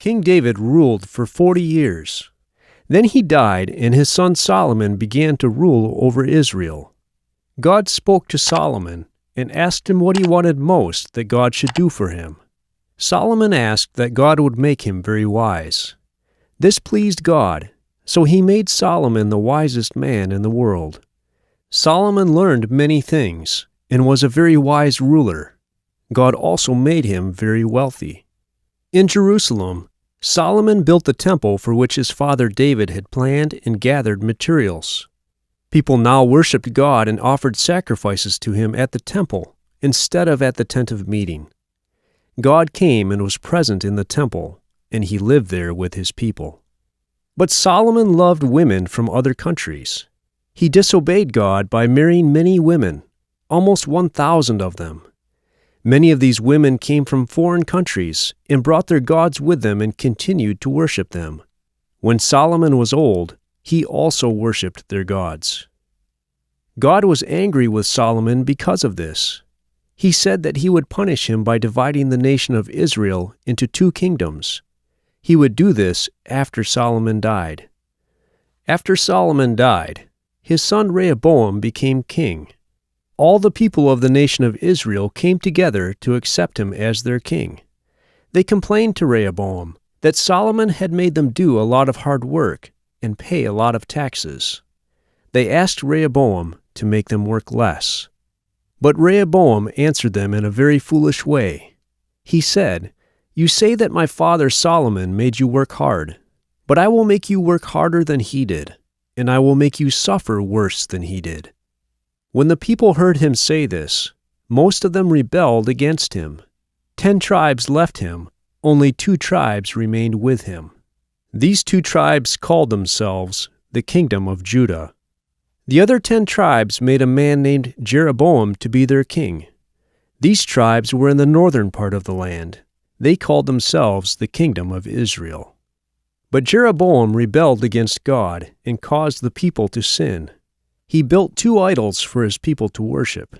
King David ruled for 40 years. Then he died, and his son Solomon began to rule over Israel. God spoke to Solomon and asked him what he wanted most that God should do for him. Solomon asked that God would make him very wise. This pleased God, so he made Solomon the wisest man in the world. Solomon learned many things and was a very wise ruler. God also made him very wealthy. In Jerusalem, Solomon built the temple for which his father David had planned and gathered materials. People now worshiped God and offered sacrifices to him at the temple instead of at the tent of meeting. God came and was present in the temple, and he lived there with his people. But Solomon loved women from other countries. He disobeyed God by marrying many women, almost 1,000 of them. Many of these women came from foreign countries and brought their gods with them and continued to worship them. When Solomon was old, he also worshipped their gods. God was angry with Solomon because of this. He said that he would punish him by dividing the nation of Israel into 2 kingdoms. He would do this after Solomon died. After Solomon died, his son Rehoboam became king. All the people of the nation of Israel came together to accept him as their king. They complained to Rehoboam that Solomon had made them do a lot of hard work and pay a lot of taxes. They asked Rehoboam to make them work less. But Rehoboam answered them in a very foolish way. He said, "You say that my father Solomon made you work hard, but I will make you work harder than he did, and I will make you suffer worse than he did." When the people heard him say this, most of them rebelled against him. 10 tribes left him, only 2 tribes remained with him. These 2 tribes called themselves the Kingdom of Judah. The other 10 tribes made a man named Jeroboam to be their king. These tribes were in the northern part of the land. They called themselves the Kingdom of Israel. But Jeroboam rebelled against God and caused the people to sin. He built 2 idols for his people to worship.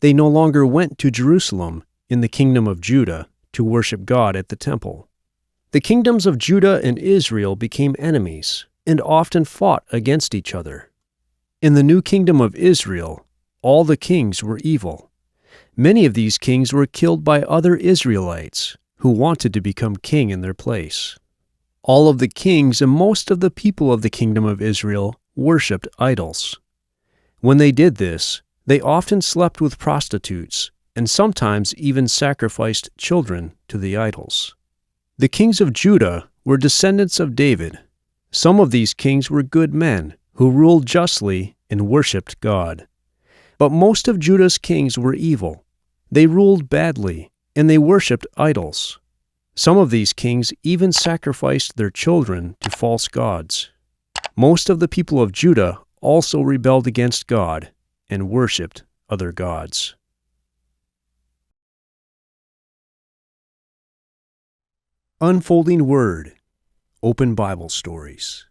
They no longer went to Jerusalem in the Kingdom of Judah to worship God at the temple. The kingdoms of Judah and Israel became enemies and often fought against each other. In the new Kingdom of Israel, all the kings were evil. Many of these kings were killed by other Israelites who wanted to become king in their place. All of the kings and most of the people of the Kingdom of Israel worshipped idols. When they did this, they often slept with prostitutes and sometimes even sacrificed children to the idols. The kings of Judah were descendants of David. Some of these kings were good men who ruled justly and worshipped God. But most of Judah's kings were evil. They ruled badly, and they worshipped idols. Some of these kings even sacrificed their children to false gods. Most of the people of Judah also rebelled against God and worshipped other gods. Unfolding Word, Open Bible Stories.